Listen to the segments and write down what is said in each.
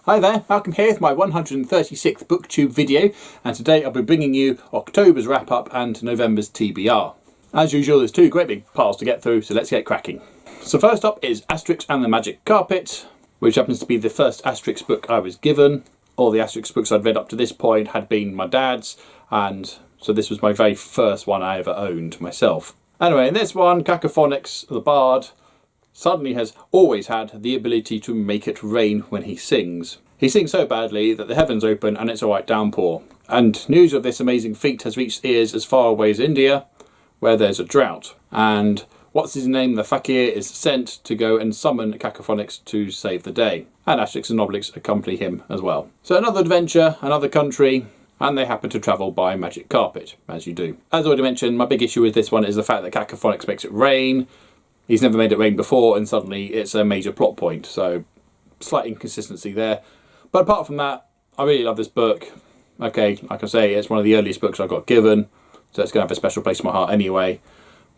Hi there, Malcolm here with my 136th Booktube video, and today I'll be bringing you October's wrap-up and November's TBR. As usual, there's two great big piles to get through, so let's get cracking. So first up is Asterix and the Magic Carpet, which happens to be the first Asterix book I was given. All the Asterix books I'd read up to this point had been my dad's, and so this was my very first one I ever owned myself. Anyway, in this one, Cacophonix, the bard, suddenly has always had the ability to make it rain when he sings. He sings so badly that the heavens open and it's a white downpour. And news of this amazing feat has reached ears as far away as India, where there's a drought. And what's his name, the fakir, is sent to go and summon Cacophonix to save the day. And Asterix and Obliques accompany him as well. So another adventure, another country, and they happen to travel by magic carpet, as you do. As already mentioned, my big issue with this one is the fact that Cacophonix makes it rain. He's never made it rain before, and suddenly it's a major plot point, so slight inconsistency there. But apart from that, I really love this book. Okay, like I say, it's one of the earliest books I got given, so it's going to have a special place in my heart anyway.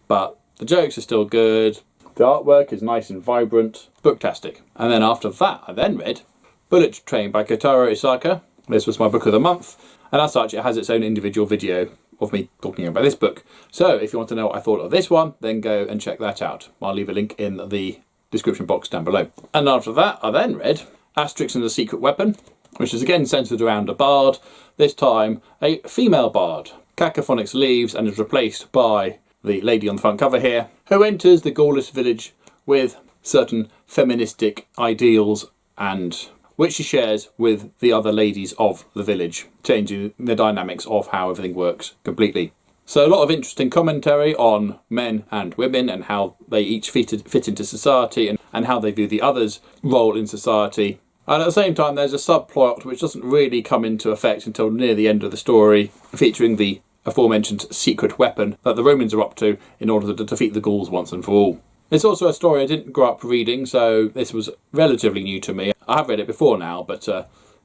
But the jokes are still good, the artwork is nice and vibrant, booktastic. And then after that, I then read Bullet Train by Kotaro Isaka. This was my book of the month, and as such, it has its own individual video of me talking about this book. So if you want to know what I thought of this one, then go and check that out. I'll leave a link in the description box down below. And after that, I then read Asterix and the Secret Weapon, which is again centred around a bard, this time a female bard. Cacophonix leaves and is replaced by the lady on the front cover here, who enters the Gaulish village with certain feministic ideals and which she shares with the other ladies of the village, changing the dynamics of how everything works completely. So a lot of interesting commentary on men and women and how they each fit into society and how they view the other's role in society. And at the same time, there's a subplot which doesn't really come into effect until near the end of the story, featuring the aforementioned secret weapon that the Romans are up to in order to defeat the Gauls once and for all. It's also a story I didn't grow up reading, so this was relatively new to me. I have read it before now, but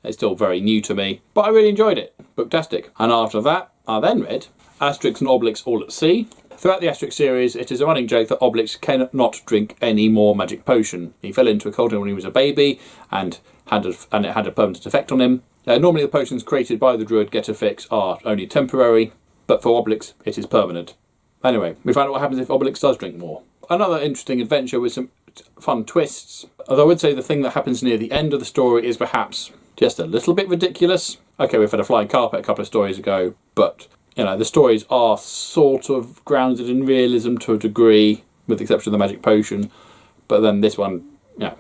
it's still very new to me. But I really enjoyed it. Booktastic. And after that, I then read Asterix and Obliques All at Sea. Throughout the Asterix series, it is a running joke that Obliques cannot drink any more magic potion. He fell into a cauldron when he was a baby, and it had a permanent effect on him. Normally the potions created by the druid Getafix are only temporary, but for Obliques it is permanent. Anyway, we find out what happens if Obliques does drink more. Another interesting adventure with some fun twists, although I would say the thing that happens near the end of the story is perhaps just a little bit ridiculous. Okay, we've had a flying carpet a couple of stories ago, but you know, the stories are sort of grounded in realism to a degree, with the exception of the magic potion, but then this one, you know,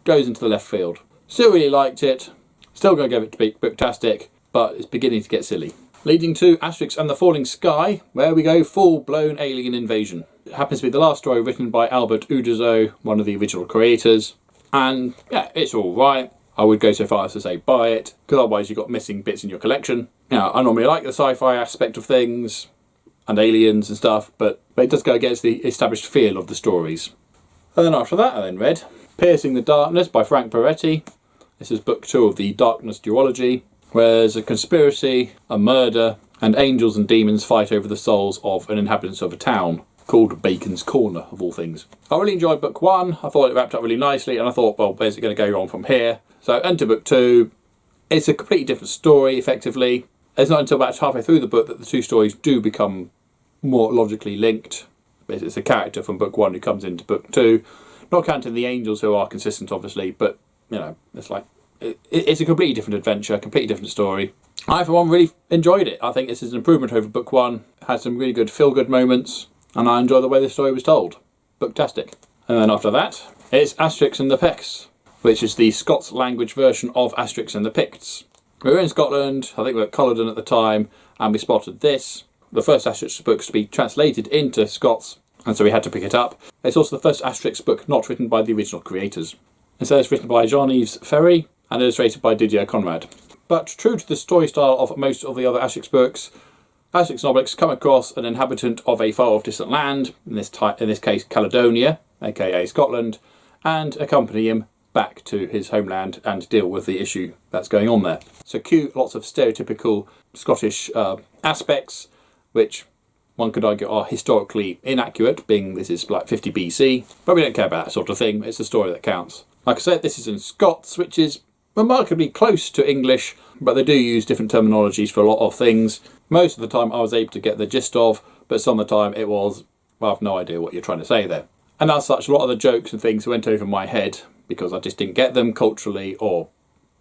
goes into the left field. Still really liked it, still going to give it to be booktastic, but it's beginning to get silly. Leading to Asterix and the Falling Sky, where we go full-blown alien invasion. It happens to be the last story written by Albert Uderzo, one of the original creators. And yeah, it's alright. I would go so far as to say buy it, because otherwise you've got missing bits in your collection. Now, I normally like the sci-fi aspect of things, and aliens and stuff, but it does go against the established feel of the stories. And then after that I then read Piercing the Darkness by Frank Peretti. This is book 2 of the Darkness duology, where there's a conspiracy, a murder, and angels and demons fight over the souls of an inhabitant of a town called Bacon's Corner, of all things. I really enjoyed book 1, I thought it wrapped up really nicely, and I thought, well, where's it going to go on from here? So, enter book 2. It's a completely different story, effectively. It's not until about halfway through the book that the two stories do become more logically linked. It's a character from book 1 who comes into book 2. Not counting the angels, who are consistent, obviously, but, you know, it's like, it's a completely different adventure, a completely different story. I, for one, really enjoyed it. I think this is an improvement over book 1. Had some really good feel-good moments, and I enjoy the way the story was told. Booktastic. And then after that, it's Asterix and the Picts, which is the Scots language version of Asterix and the Picts. We were in Scotland, I think we were at Culloden at the time, and we spotted this. The first Asterix book to be translated into Scots, and so we had to pick it up. It's also the first Asterix book not written by the original creators. Instead, it's written by Jean-Yves Ferry and illustrated by Didier Conrad. But true to the story style of most of the other Asterix books, Asterix and Obliques come across an inhabitant of a far-off distant land, in this case Caledonia, aka Scotland, and accompany him back to his homeland and deal with the issue that's going on there. So cue lots of stereotypical Scottish aspects, which one could argue are historically inaccurate, being this is like 50 BC, but we don't care about that sort of thing, it's the story that counts. Like I said, this is in Scots, which is remarkably close to English, but they do use different terminologies for a lot of things. Most of the time I was able to get the gist of, but some of the time it was, well, I've no idea what you're trying to say there. And as such, a lot of the jokes and things went over my head because I just didn't get them culturally or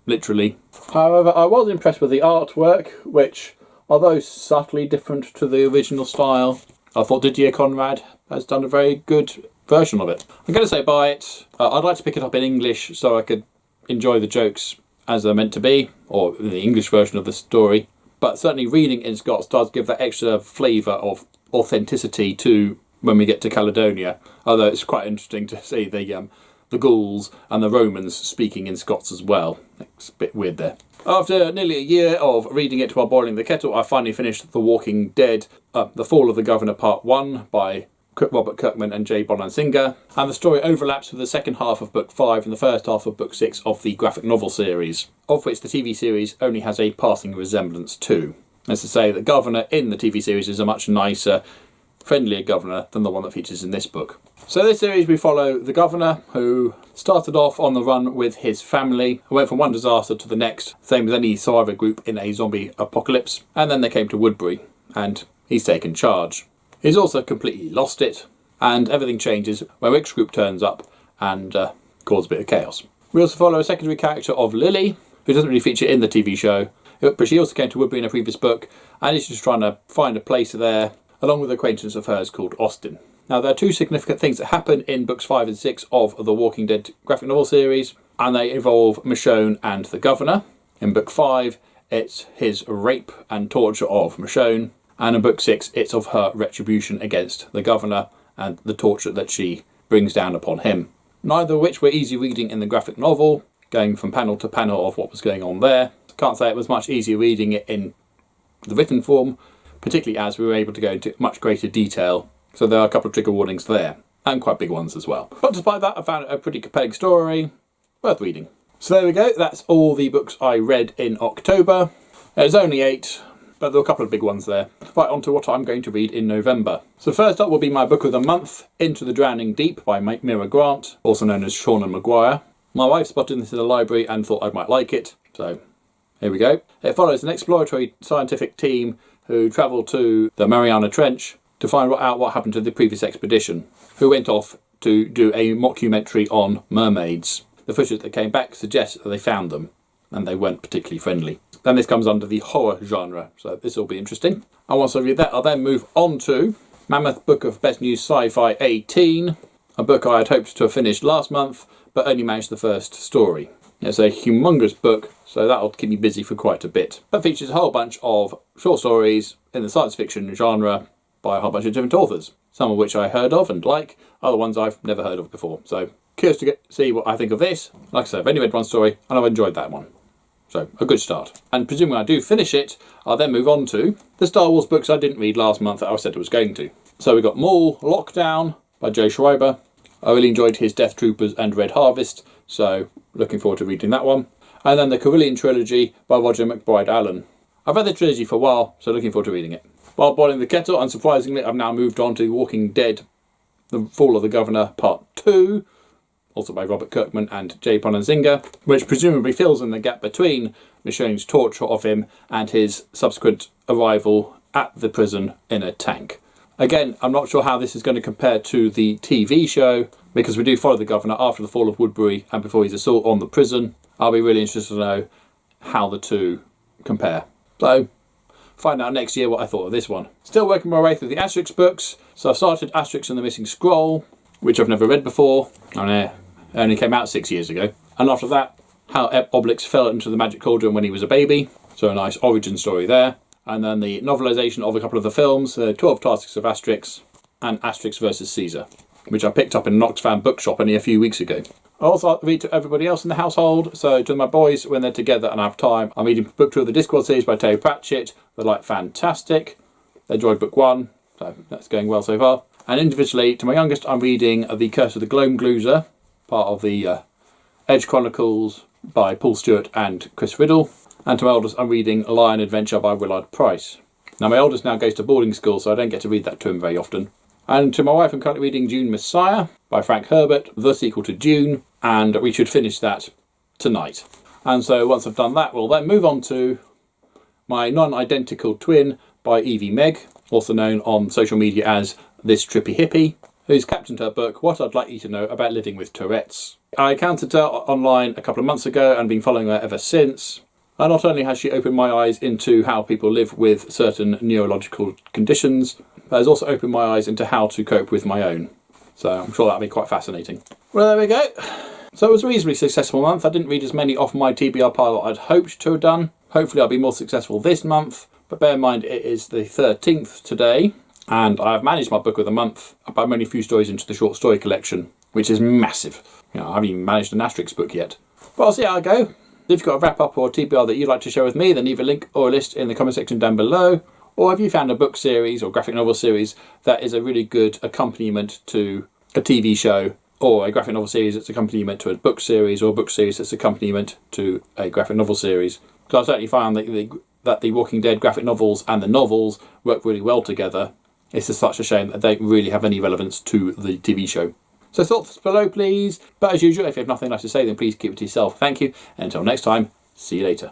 literally. However, I was impressed with the artwork, which, although subtly different to the original style, I thought Didier Conrad has done a very good version of it. I'm going to say buy it. I'd like to pick it up in English so I could enjoy the jokes as they're meant to be, or the English version of the story. But certainly reading in Scots does give that extra flavour of authenticity to when we get to Caledonia. Although it's quite interesting to see the Gauls and the Romans speaking in Scots as well. It's a bit weird there. After nearly a year of reading it while boiling the kettle, I finally finished The Walking Dead, The Fall of the Governor Part 1 by Robert Kirkman and Jay Bonansinga, and the story overlaps with the second half of Book 5 and the first half of Book 6 of the graphic novel series, of which the TV series only has a passing resemblance to. As to say, the governor in the TV series is a much nicer, friendlier governor than the one that features in this book. So this series we follow the governor, who started off on the run with his family, who went from one disaster to the next, same as any survivor group in a zombie apocalypse, and then they came to Woodbury, and he's taken charge. He's also completely lost it, and everything changes when Rick's group turns up and causes a bit of chaos. We also follow a secondary character of Lily, who doesn't really feature in the TV show, but she also came to Woodbury in a previous book, and is just trying to find a place there, along with an acquaintance of hers called Austin. Now, there are two significant things that happen in books 5 and 6 of the Walking Dead graphic novel series, and they involve Michonne and the governor. In book 5, it's his rape and torture of Michonne, and in book 6, it's of her retribution against the governor and the torture that she brings down upon him. Neither of which were easy reading in the graphic novel, going from panel to panel of what was going on there. Can't say it was much easier reading it in the written form, particularly as we were able to go into much greater detail. So there are a couple of trigger warnings there, and quite big ones as well. But despite that, I found it a pretty compelling story, worth reading. So there we go, that's all the books I read in October. There's only 8, but there were a couple of big ones there. Right, on to what I'm going to read in November. So first up will be my book of the month, Into the Drowning Deep by Mira Grant, also known as Shauna Maguire. My wife spotted this in the library and thought I might like it, so here we go. It follows an exploratory scientific team who travel to the Mariana Trench to find out what happened to the previous expedition, who went off to do a mockumentary on mermaids. The footage that came back suggests that they found them, and they weren't particularly friendly. Then this comes under the horror genre, so this will be interesting. And once I read that, I'll then move on to Mammoth Book of Best New Sci-Fi 18, a book I had hoped to have finished last month, but only managed the first story. It's a humongous book, so that'll keep me busy for quite a bit. It features a whole bunch of short stories in the science fiction genre by a whole bunch of different authors, some of which I heard of and like, other ones I've never heard of before. So curious to see what I think of this. Like I said, I've only read one story and I've enjoyed that one. So a good start. And presuming I do finish it, I'll then move on to the Star Wars books I didn't read last month that I said I was going to. So we got Maul Lockdown by Joe Schreiber. I really enjoyed his Death Troopers and Red Harvest, so looking forward to reading that one. And then the Carillion Trilogy by Roger McBride Allen. I've read the trilogy for a while, so looking forward to reading it. While boiling the kettle, unsurprisingly, I've now moved on to Walking Dead, The Fall of the Governor Part 2, also by Robert Kirkman and Jay Bonansinga, which presumably fills in the gap between Michonne's torture of him and his subsequent arrival at the prison in a tank. Again, I'm not sure how this is going to compare to the TV show, because we do follow the governor after the fall of Woodbury and before his assault on the prison. I'll be really interested to know how the two compare. So, find out next year what I thought of this one. Still working my way through the Astrix books, so I've started Asterix and the Missing Scroll, which I've never read before, and it only came out 6 years ago. And after that, how Oblix fell into the magic cauldron when he was a baby, so a nice origin story there. And then the novelisation of a couple of the films, 12 Tasks of Astrix and Asterix vs Caesar, which I picked up in an Oxfam bookshop only a few weeks ago. I also read to everybody else in the household, so to my boys when they're together and I have time, I'm reading Book 2 of the Discord series by Terry Pratchett. They're like fantastic. They enjoyed Book 1, so that's going well so far. And individually, to my youngest, I'm reading The Curse of the Gloamgluzer, part of the Edge Chronicles by Paul Stewart and Chris Riddle. And to my eldest, I'm reading Lion Adventure by Willard Price. Now, my eldest now goes to boarding school, so I don't get to read that to him very often. And to my wife, I'm currently reading Dune Messiah by Frank Herbert, the sequel to Dune, and we should finish that tonight. And so once I've done that, we'll then move on to my non-identical twin by Evie Meg, also known on social media as This Trippy Hippie, who's captioned her book, What I'd Like You to Know About Living with Tourette's. I encountered her online a couple of months ago and been following her ever since. And not only has she opened my eyes into how people live with certain neurological conditions, but has also opened my eyes into how to cope with my own. So I'm sure that'll be quite fascinating. Well, there we go. So it was a reasonably successful month. I didn't read as many off my TBR pile that I'd hoped to have done. Hopefully I'll be more successful this month, but bear in mind it is the 13th today, and I've managed my book of the month by only a few stories into the short story collection, which is massive. You know, I haven't even managed an Astrix book yet. But I'll see how I go. If you've got a wrap up or a TBR that you'd like to share with me, then leave a link or a list in the comment section down below. Or have you found a book series or graphic novel series that is a really good accompaniment to a TV show, or a graphic novel series that's accompaniment to a book series, or a book series that's accompaniment to a graphic novel series? Because I certainly found that the Walking Dead graphic novels and the novels work really well together. It's just such a shame that they don't really have any relevance to the TV show. So thoughts below, please. But as usual, if you have nothing nice to say, then please keep it to yourself. Thank you. And until next time, see you later.